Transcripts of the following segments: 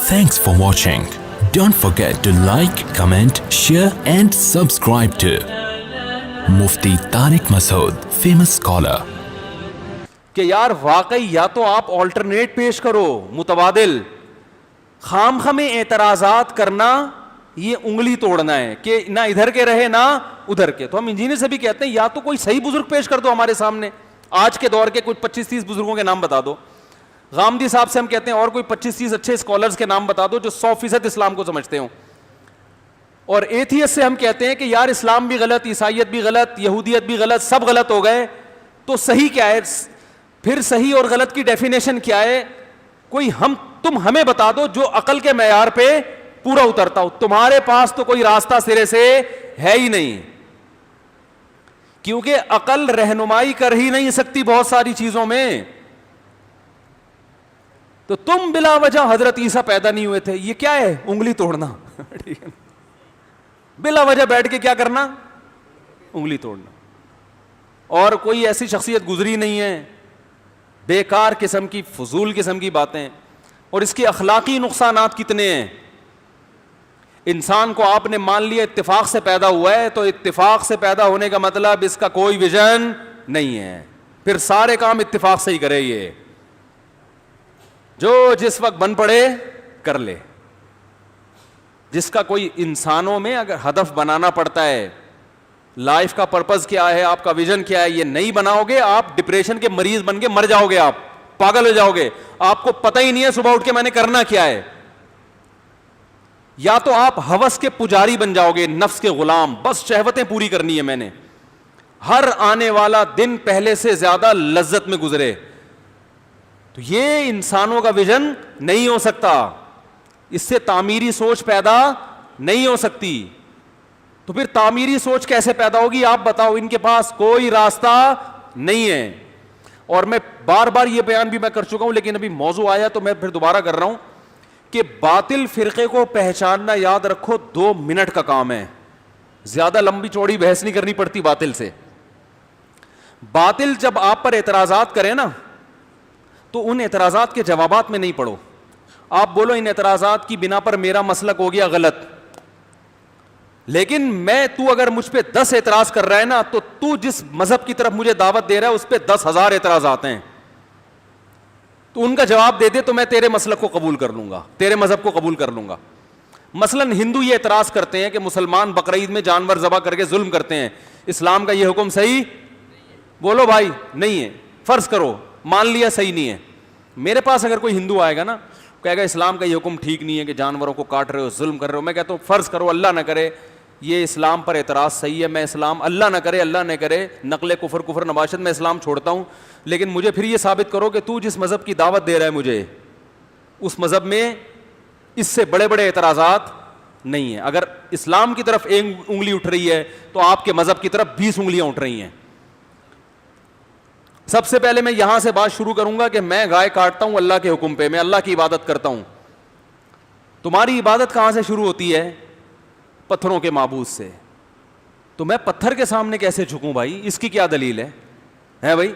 Thanks for watching. Don't forget to like, comment, share and subscribe to Mufti Tariq Masood, famous scholar. کہ یار واقعی یا تو آپ آلٹرنیٹ پیش کرو متبادل. خام خامے اعتراضات کرنا یہ انگلی توڑنا ہے کہ نہ ادھر کے رہے نہ ادھر کے. تو ہم انجینئر سے بھی کہتے ہیں یا تو کوئی صحیح بزرگ پیش کر دو ہمارے سامنے. آج کے دور کے کچھ 25-30 بزرگوں کے نام بتا دو. غامدی صاحب سے ہم کہتے ہیں اور کوئی 25-30 اچھے اسکالرز کے نام بتا دو جو 100% اسلام کو سمجھتے ہوں. اور ایتھیسٹ سے ہم کہتے ہیں کہ یار اسلام بھی غلط, عیسائیت بھی غلط, یہودیت بھی غلط, سب غلط ہو گئے. تو صحیح کیا ہے؟ پھر صحیح اور غلط کی ڈیفینیشن کیا ہے؟ کوئی تم ہمیں بتا دو جو عقل کے معیار پہ پورا اترتا ہو. تمہارے پاس تو کوئی راستہ سرے سے ہے ہی نہیں, کیونکہ عقل رہنمائی کر ہی نہیں سکتی بہت ساری چیزوں میں. تو تم بلا وجہ حضرت عیسیٰ پیدا نہیں ہوئے تھے, یہ کیا ہے؟ انگلی توڑنا. بلا وجہ بیٹھ کے کیا کرنا؟ انگلی توڑنا. اور کوئی ایسی شخصیت گزری نہیں ہے, بیکار قسم کی فضول قسم کی باتیں. اور اس کے اخلاقی نقصانات کتنے ہیں. انسان کو آپ نے مان لیا اتفاق سے پیدا ہوا ہے, تو اتفاق سے پیدا ہونے کا مطلب اس کا کوئی ویژن نہیں ہے, پھر سارے کام اتفاق سے ہی کرے. یہ جو جس وقت بن پڑے کر لے. جس کا کوئی انسانوں میں اگر ہدف بنانا پڑتا ہے, لائف کا پرپز کیا ہے, آپ کا ویژن کیا ہے, یہ نہیں بناؤ گے آپ ڈپریشن کے مریض بن کے مر جاؤ گے, آپ پاگل ہو جاؤ گے. آپ کو پتہ ہی نہیں ہے صبح اٹھ کے میں نے کرنا کیا ہے. یا تو آپ ہوس کے پجاری بن جاؤ گے, نفس کے غلام, بس شہوتیں پوری کرنی ہے میں نے, ہر آنے والا دن پہلے سے زیادہ لذت میں گزرے. تو یہ انسانوں کا ویژن نہیں ہو سکتا, اس سے تعمیری سوچ پیدا نہیں ہو سکتی. تو پھر تعمیری سوچ کیسے پیدا ہوگی آپ بتاؤ؟ ان کے پاس کوئی راستہ نہیں ہے. اور میں بار بار یہ بیان بھی میں کر چکا ہوں, لیکن ابھی موضوع آیا تو میں پھر دوبارہ کر رہا ہوں کہ باطل فرقے کو پہچاننا, یاد رکھو 2 منٹ کا کام ہے, زیادہ لمبی چوڑی بحث نہیں کرنی پڑتی باطل سے. باطل جب آپ پر اعتراضات کرے نا, تو ان اعتراضات کے جوابات میں نہیں پڑھو. آپ بولو ان اعتراضات کی بنا پر میرا مسلک ہو گیا غلط, لیکن تو اگر مجھ پہ 10 اعتراض کر رہا ہے نا, تو جس مذہب کی طرف مجھے دعوت دے رہا ہے اس پہ 10,000 اعتراضات ہیں. تو ان کا جواب دے دے تو میں تیرے مسلک کو قبول کر لوں گا, تیرے مذہب کو قبول کر لوں گا. مثلا ہندو یہ اعتراض کرتے ہیں کہ مسلمان بقرعید میں جانور ذبح کر کے ظلم کرتے ہیں, اسلام کا یہ حکم صحیح؟ بولو بھائی نہیں ہے. فرض کرو مان لیا صحیح نہیں ہے. میرے پاس اگر کوئی ہندو آئے گا نا, کہے گا اسلام کا یہ حکم ٹھیک نہیں ہے کہ جانوروں کو کاٹ رہے ہو, ظلم کر رہے ہو. میں کہتا ہوں فرض کرو اللہ نہ کرے یہ اسلام پر اعتراض صحیح ہے, میں اسلام اللہ نہ کرے نقل کفر نباشت میں اسلام چھوڑتا ہوں, لیکن مجھے پھر یہ ثابت کرو کہ تو جس مذہب کی دعوت دے رہا ہے مجھے, اس مذہب میں اس سے بڑے بڑے اعتراضات نہیں ہیں. اگر اسلام کی طرف ایک انگلی اٹھ رہی ہے تو آپ کے مذہب کی طرف 20 انگلیاں اٹھ رہی ہیں. سب سے پہلے میں یہاں سے بات شروع کروں گا کہ میں گائے کاٹتا ہوں اللہ کے حکم پہ, میں اللہ کی عبادت کرتا ہوں. تمہاری عبادت کہاں سے شروع ہوتی ہے؟ پتھروں کے معبود سے. تو میں پتھر کے سامنے کیسے جھکوں بھائی؟ اس کی کیا دلیل ہے بھائی؟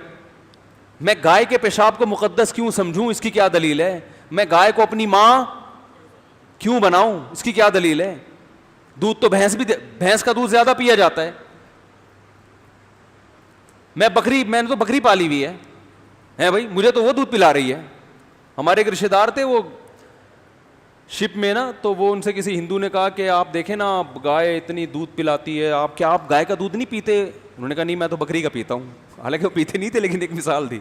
میں گائے کے پیشاب کو مقدس کیوں سمجھوں؟ اس کی کیا دلیل ہے؟ میں گائے کو اپنی ماں کیوں بناؤں؟ اس کی کیا دلیل ہے؟ دودھ تو بھینس کا دودھ زیادہ پیا جاتا ہے. میں نے تو بکری پالی ہوئی ہے بھائی, مجھے تو وہ دودھ پلا رہی ہے. ہمارے ایک رشتے دار تھے وہ شپ میں نا, تو وہ ان سے کسی ہندو نے کہا کہ آپ دیکھیں نا گائے اتنی دودھ پلاتی ہے, آپ گائے کا دودھ نہیں پیتے؟ انہوں نے کہا نہیں میں تو بکری کا پیتا ہوں. حالانکہ وہ پیتے نہیں تھے, لیکن ایک مثال تھی.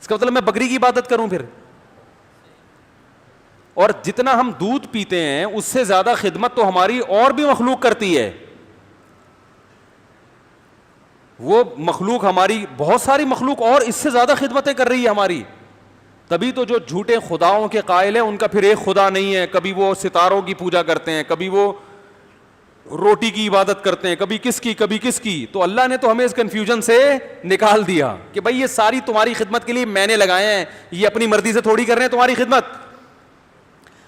اس کا مطلب میں بکری کی عبادت کروں پھر؟ اور جتنا ہم دودھ پیتے ہیں اس سے زیادہ خدمت تو ہماری اور بھی مخلوق کرتی ہے. وہ مخلوق ہماری, بہت ساری مخلوق اور اس سے زیادہ خدمتیں کر رہی ہے ہماری. تبھی تو جو جھوٹے خداؤں کے قائل ہیں ان کا پھر ایک خدا نہیں ہے. کبھی وہ ستاروں کی پوجا کرتے ہیں, کبھی وہ روٹی کی عبادت کرتے ہیں, کبھی کس کی. تو اللہ نے تو ہمیں اس کنفیوژن سے نکال دیا کہ بھائی یہ ساری تمہاری خدمت کے لیے میں نے لگائے ہیں, یہ اپنی مرضی سے تھوڑی کر رہے ہیں تمہاری خدمت.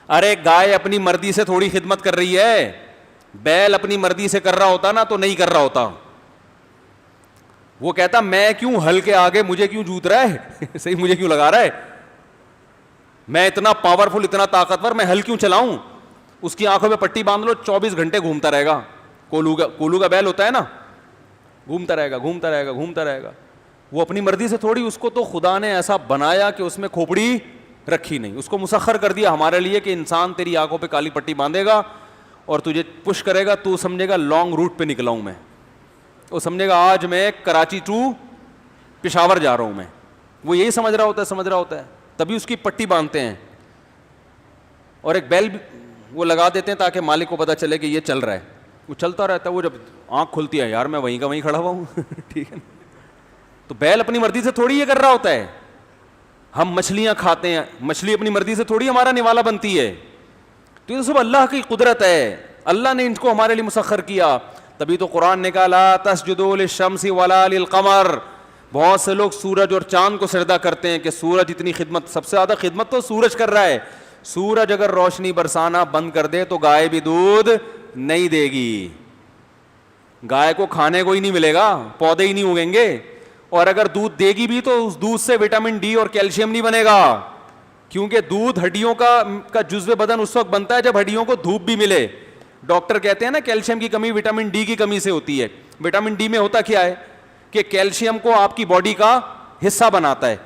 ارے گائے اپنی مرضی سے تھوڑی خدمت کر رہی ہے, بیل اپنی مرضی سے کر رہا ہوتا نا تو نہیں کر رہا ہوتا. وہ کہتا میں کیوں ہل کے آگے, مجھے کیوں جوت رہا ہے, صحیح مجھے کیوں لگا رہا ہے. میں اتنا پاورفل, اتنا طاقتور, میں ہل کیوں چلاؤں؟ اس کی آنکھوں میں پٹی باندھ لو, 24 گھنٹے گھومتا رہے گا. کولو کا بیل ہوتا ہے نا, گھومتا رہے گا گھومتا رہے گا گھومتا رہے گا. وہ اپنی مرضی سے تھوڑی, اس کو تو خدا نے ایسا بنایا کہ اس میں کھوپڑی رکھی نہیں, اس کو مسخر کر دیا ہمارے لیے کہ انسان تیری آنکھوں پہ کالی پٹی باندھے گا اور تجھے پش کرے گا, تو سمجھے گا لانگ روٹ پہ نکلا ہوں میں, وہ سمجھے گا آج میں کراچی ٹو پشاور جا رہا ہوں میں. وہ یہی سمجھ رہا ہوتا ہے, تبھی اس کی پٹی باندھتے ہیں. اور ایک بیل وہ لگا دیتے ہیں تاکہ مالک کو پتہ چلے کہ یہ چل رہا ہے. وہ چلتا رہتا ہے, وہ جب آنکھ کھلتی ہے یار میں وہیں کا وہیں کھڑا ہوا ہوں. ٹھیک ہے, تو بیل اپنی مرضی سے تھوڑی یہ کر رہا ہوتا ہے. ہم مچھلیاں کھاتے ہیں, مچھلی اپنی مرضی سے تھوڑی ہمارا نوالا بنتی ہے. تو یہ سب اللہ کی قدرت ہے, اللہ نے ان کو ہمارے لیے مسخر کیا. تبھی تو قرآن نے کہا لا تسجدوا للشمس ولا للقمر. بہت سے لوگ سورج اور چاند کو سجدہ کرتے ہیں کہ سورج اتنی خدمت, سب سے زیادہ خدمت تو سورج کر رہا ہے. سورج اگر روشنی برسانا بند کر دے تو گائے بھی دودھ نہیں دے گی, گائے کو کھانے کو ہی نہیں ملے گا, پودے ہی نہیں اگیں گے. اور اگر دودھ دے گی بھی تو اس دودھ سے وٹامن ڈی اور کیلشیم نہیں بنے گا, کیونکہ دودھ ہڈیوں کا جزو بدن اس وقت بنتا ہے جب ہڈیوں کو دھوپ بھی ملے. ڈاکٹر کہتے ہیں نا کیلشیم کی کمی وٹامن ڈی کی کمی سے ہوتی ہے. وٹامن ڈی میں ہوتا کیا ہے کہ کیلشیم کو آپ کی باڈی کا حصہ بناتا ہے,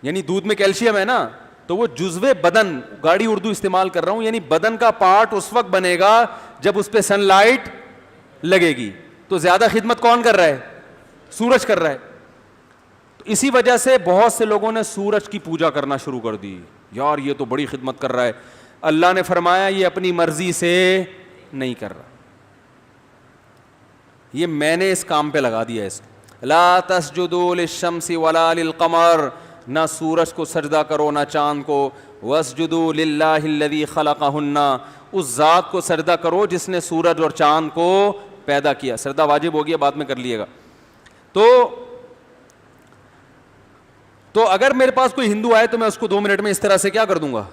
یعنی دودھ میں کیلشیم ہے نا, تو وہ جزو بدن, گاڑی اردو استعمال کر رہا ہوں, یعنی بدن کا پارٹ اس وقت بنے گا جب اس پہ سن لائٹ لگے گی. تو زیادہ خدمت کون کر رہا ہے؟ سورج کر رہا ہے. تو اسی وجہ سے بہت سے لوگوں نے سورج کی پوجا کرنا شروع کر دی, یار یہ تو بڑی خدمت کر رہا ہے. اللہ نے فرمایا یہ اپنی مرضی سے نہیں کر رہا, یہ میں نے اس کام پہ لگا دیا. اس لا تسجدوا للشمس ولا للقمر, نہ سورج کو سجدہ کرو نہ چاند کو. واسجدوا للہ الذی خلقہن, اس ذات کو سجدہ کرو جس نے سورج اور چاند کو پیدا کیا. سجدہ واجب ہو گیا, بعد میں کر لیے گا. تو اگر میرے پاس کوئی ہندو آئے تو میں اس کو 2 منٹ میں اس طرح سے کیا کر دوں گا؟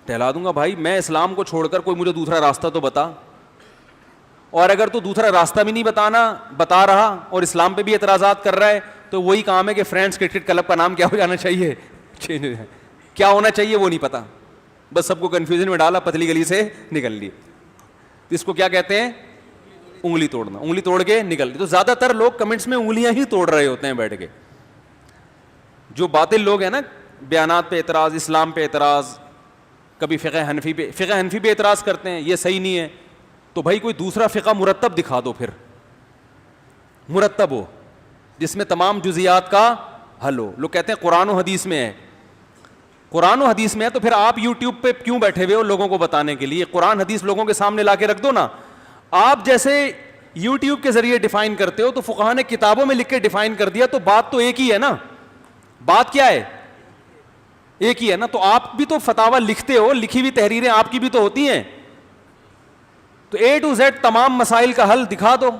ٹہلا دوں گا. بھائی میں اسلام کو چھوڑ کر کوئی مجھے دوسرا راستہ تو بتا. اور اگر تو دوسرا راستہ بھی نہیں بتا رہا اور اسلام پہ بھی اعتراضات کر رہا ہے, تو وہی کام ہے کہ فرینڈس کرکٹ کلب کا نام کیا ہو جانا چاہیے, چینج ہو جائے. کیا ہونا چاہیے وہ نہیں پتا, بس سب کو کنفیوژن میں ڈالا, پتلی گلی سے نکل لی. اس کو کیا کہتے ہیں؟ انگلی توڑنا. انگلی توڑ کے نکل لی. تو زیادہ تر لوگ کمنٹس میں انگلیاں ہی توڑ رہے ہوتے ہیں بیٹھ کے. جو باطل لوگ ہیں نا, بیانات پہ اعتراض, اسلام پہ اعتراض, کبھی فقہ حنفی پہ اعتراض کرتے ہیں, یہ صحیح نہیں ہے. تو بھائی کوئی دوسرا فقہ مرتب دکھا دو, پھر مرتب ہو جس میں تمام جزیات کا حل ہو. لوگ کہتے ہیں قرآن و حدیث میں ہے. قرآن و حدیث میں ہے تو پھر آپ یوٹیوب پہ کیوں بیٹھے ہوئے ہو لوگوں کو بتانے کے لیے؟ قرآن حدیث لوگوں کے سامنے لا کے رکھ دو نا. آپ جیسے یوٹیوب کے ذریعے ڈیفائن کرتے ہو تو فقہا نے کتابوں میں لکھ کے ڈیفائن کر دیا, تو بات تو ایک ہی ہے نا. بات کیا ہے؟ ایک ہی ہے نا. تو آپ بھی تو فتاوی لکھتے ہو, لکھی ہوئی تحریریں آپ کی بھی تو ہوتی ہیں. تو A to Z تمام مسائل کا حل دکھا دو.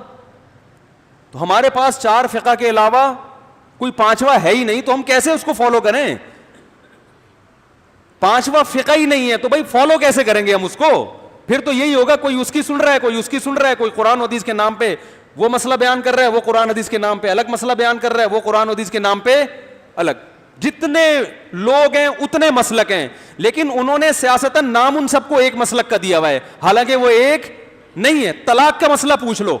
تو ہمارے پاس 4 فقہ کے علاوہ کوئی 5واں ہے ہی نہیں, تو ہم کیسے اس کو فالو کریں؟ 5واں فقہ ہی نہیں ہے تو بھائی فالو کیسے کریں گے ہم اس کو؟ پھر تو یہی ہوگا, کوئی اس کی سن رہا ہے, کوئی اس کی سن رہا ہے, کوئی قرآن حدیث کے نام پہ وہ مسئلہ بیان کر رہا ہے, وہ قرآن حدیث کے نام پہ الگ مسئلہ بیان کر رہا ہے, وہ قرآن حدیث کے نام پہ الگ. جتنے لوگ ہیں اتنے مسلک ہیں, لیکن انہوں نے سیاستاً نام ان سب کو ایک مسلک کا دیا ہوا ہے, حالانکہ وہ ایک نہیں ہے. طلاق کا مسئلہ پوچھ لو,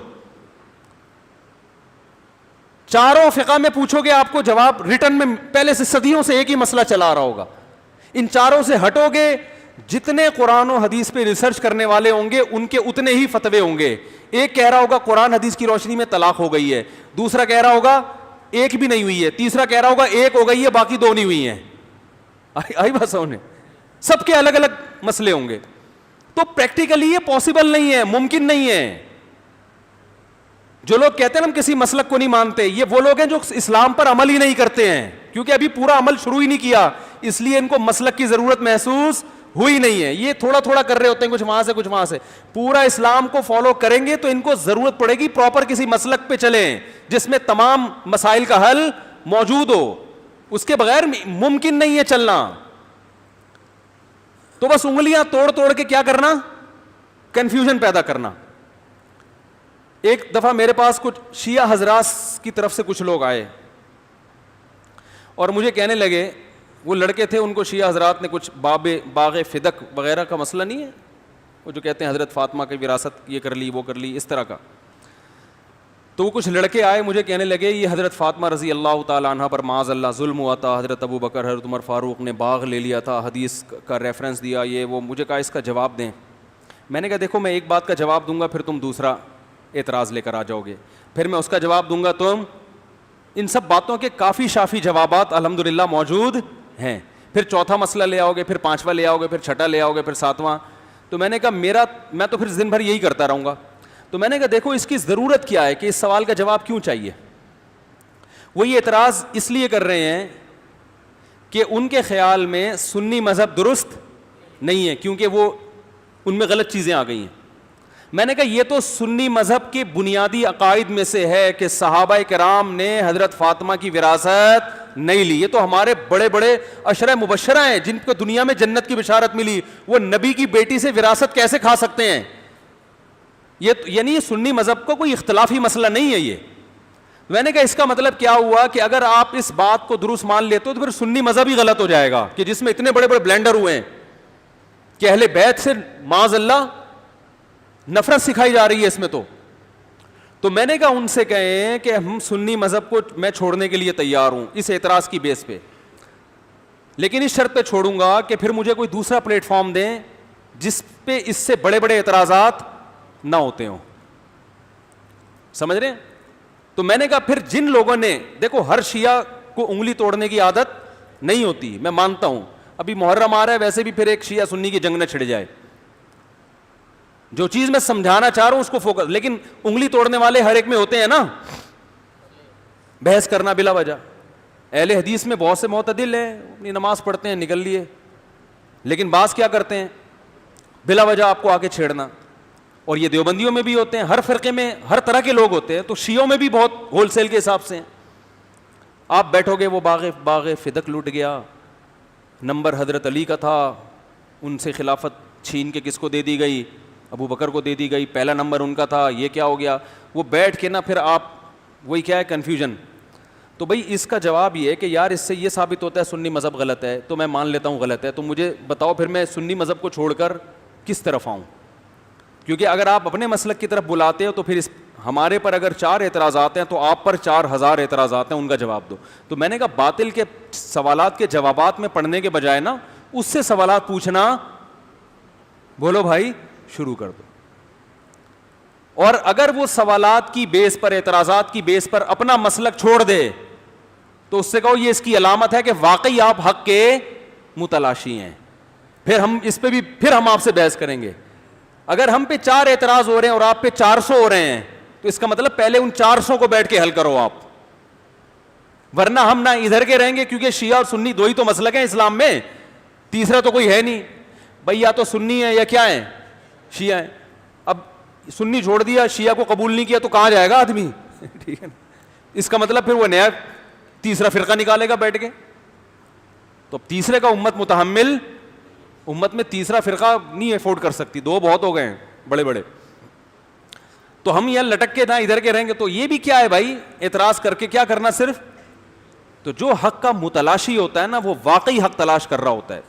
چاروں فقہ میں پوچھو گے آپ کو جواب ریٹن میں پہلے سے صدیوں سے ایک ہی مسئلہ چلا رہا ہوگا. ان چاروں سے ہٹو گے, جتنے قرآن و حدیث پہ ریسرچ کرنے والے ہوں گے ان کے اتنے ہی فتوے ہوں گے. ایک کہہ رہا ہوگا قرآن حدیث کی روشنی میں طلاق ہو گئی ہے, دوسرا کہہ رہا ہوگا ایک بھی نہیں ہوئی ہے, تیسرا کہہ رہا ہوگا ایک ہو گئی ہے باقی 2 نہیں ہوئی ہیں. آئی بات سمجھ؟ سب کے الگ الگ مسئلے ہوں گے. تو پریکٹیکلی یہ پاسبل نہیں ہے, ممکن نہیں ہے. جو لوگ کہتے ہیں ہم کسی مسلک کو نہیں مانتے, یہ وہ لوگ ہیں جو اسلام پر عمل ہی نہیں کرتے ہیں, کیونکہ ابھی پورا عمل شروع ہی نہیں کیا, اس لیے ان کو مسلک کی ضرورت محسوس ہوئی نہیں ہے. یہ تھوڑا تھوڑا کر رہے ہوتے ہیں, کچھ وہاں سے کچھ وہاں سے. پورا اسلام کو فالو کریں گے تو ان کو ضرورت پڑے گی پراپر کسی مسلک پہ چلیں جس میں تمام مسائل کا حل موجود ہو. اس کے بغیر ممکن نہیں ہے چلنا. تو بس انگلیاں توڑ توڑ کے کیا کرنا؟ کنفیوژن پیدا کرنا. ایک دفعہ میرے پاس کچھ شیعہ حضرات کی طرف سے کچھ لوگ آئے اور مجھے کہنے لگے وہ لڑکے تھے, ان کو شیعہ حضرات نے کچھ باغ فدق وغیرہ کا مسئلہ نہیں ہے, وہ جو کہتے ہیں حضرت فاطمہ کی وراثت یہ کر لی وہ کر لی اس طرح کا. تو وہ کچھ لڑکے آئے مجھے کہنے لگے یہ حضرت فاطمہ رضی اللہ تعالیٰ عنہ پر معاذ اللہ ظلم ہوا تھا, حضرت ابو بکر حضرت عمر فاروق نے باغ لے لیا تھا, حدیث کا ریفرنس دیا, یہ وہ. مجھے کہا اس کا جواب دیں. میں نے کہا دیکھو میں ایک بات کا جواب دوں گا پھر تم دوسرا اعتراض لے کر آ جاؤ گے, پھر میں اس کا جواب دوں گا, تم ان سب باتوں کے کافی شافی جوابات الحمدللہ موجود ہیں, پھر چوتھا مسئلہ لے آؤ گے, پھر پانچواں لے آؤ گے, پھر چھٹا لے آؤ گے, پھر ساتواں. تو میں نے کہا میں تو پھر دن بھر یہی کرتا رہوں گا. تو میں نے کہا دیکھو اس کی ضرورت کیا ہے کہ اس سوال کا جواب کیوں چاہیے. وہ یہ اعتراض اس لیے کر رہے ہیں کہ ان کے خیال میں سنی مذہب درست نہیں ہے کیونکہ وہ ان میں غلط چیزیں آ گئی ہیں. میں نے کہا یہ تو سنی مذہب کے بنیادی عقائد میں سے ہے کہ صحابہ کرام نے حضرت فاطمہ کی وراثت نہیں لی. یہ تو ہمارے بڑے بڑے عشرہ مبشرہ ہیں جن کو دنیا میں جنت کی بشارت ملی, وہ نبی کی بیٹی سے وراثت کیسے کھا سکتے ہیں. یہ یعنی سنی مذہب کو کوئی اختلافی مسئلہ نہیں ہے یہ. میں نے کہا اس کا مطلب کیا ہوا کہ اگر آپ اس بات کو درست مان لیتے ہو تو پھر سنی مذہب ہی غلط ہو جائے گا کہ جس میں اتنے بڑے بڑے بلینڈر ہوئے ہیں کہ اہل بیت سے معاذ اللہ نفرت سکھائی جا رہی ہے اس میں. تو میں نے کہا ان سے کہیں کہ ہم سنی مذہب کو میں چھوڑنے کے لیے تیار ہوں اس اعتراض کی بیس پہ, لیکن اس شرط پہ چھوڑوں گا کہ پھر مجھے کوئی دوسرا پلیٹ فارم دیں جس پہ اس سے بڑے بڑے اعتراضات نہ ہوتے ہوں. سمجھ رہے ہیں. تو میں نے کہا پھر جن لوگوں نے, دیکھو ہر شیعہ کو انگلی توڑنے کی عادت نہیں ہوتی, میں مانتا ہوں, ابھی محرم آ رہا ہے ویسے بھی پھر ایک شیعہ سنی کی جنگ نہ چھڑ جائے. جو چیز میں سمجھانا چاہ رہا ہوں اس کو فوکس, لیکن انگلی توڑنے والے ہر ایک میں ہوتے ہیں نا, بحث کرنا بلا وجہ. اہل حدیث میں بہت سے معتدل ہیں, اپنی نماز پڑھتے ہیں نکل لیے, لیکن بعض کیا کرتے ہیں بلا وجہ آپ کو آ کے چھیڑنا. اور یہ دیوبندیوں میں بھی ہوتے ہیں, ہر فرقے میں ہر طرح کے لوگ ہوتے ہیں, تو شیعوں میں بھی بہت ہول سیل کے حساب سے ہیں. آپ بیٹھو گے وہ باغ فدق لوٹ گیا, نمبر حضرت علی کا تھا, ان سے خلافت چھین کے کس کو دے دی گئی, ابو بکر کو دے دی گئی, پہلا نمبر ان کا تھا, یہ کیا ہو گیا. وہ بیٹھ کے نا پھر آپ وہی کیا ہے کنفیوژن. تو بھائی اس کا جواب یہ ہے کہ یار اس سے یہ ثابت ہوتا ہے سنی مذہب غلط ہے, تو میں مان لیتا ہوں غلط ہے, تو مجھے بتاؤ پھر میں سنی مذہب کو چھوڑ کر کس طرف آؤں. کیونکہ اگر آپ اپنے مسلک کی طرف بلاتے ہو تو پھر ہمارے پر اگر 4 اعتراضات ہیں تو آپ پر 4000 اعتراضات ہیں, ان کا جواب دو. تو میں نے کہا باطل کے سوالات کے جوابات میں پڑھنے کے بجائے نا اس سے سوالات پوچھنا, بولو بھائی شروع کر دو. اور اگر وہ سوالات کی بیس پر, اعتراضات کی بیس پر اپنا مسلک چھوڑ دے تو اس سے کہو یہ اس کی علامت ہے کہ واقعی آپ حق کے متلاشی ہیں. پھر ہم اس پہ بھی پھر ہم آپ سے بحث کریں گے. اگر ہم پہ 4 اعتراض ہو رہے ہیں اور آپ پہ 400 ہو رہے ہیں تو اس کا مطلب پہلے ان 400 کو بیٹھ کے حل کرو آپ, ورنہ ہم نہ ادھر کے رہیں گے, کیونکہ شیعہ اور سنی دو ہی تو مسلک ہیں اسلام میں, تیسرا تو کوئی ہے نہیں بھائی, یا تو سنی ہے یا کیا ہے شیعہ ہے. اب سنی چھوڑ دیا, شیعہ کو قبول نہیں کیا تو کہاں جائے گا آدمی. ٹھیک ہے نا, اس کا مطلب پھر وہ نیا تیسرا فرقہ نکالے گا بیٹھ کے. تو اب تیسرے کا امت متحمل, امت میں تیسرا فرقہ نہیں افورڈ کر سکتی, 2 بہت ہو گئے ہیں بڑے بڑے. تو ہم یہاں لٹک کے نہ ادھر کے رہیں گے. تو یہ بھی کیا ہے بھائی, اعتراض کر کے کیا کرنا صرف, تو جو حق کا متلاشی ہوتا ہے نا وہ واقعی حق تلاش کر رہا ہوتا ہے.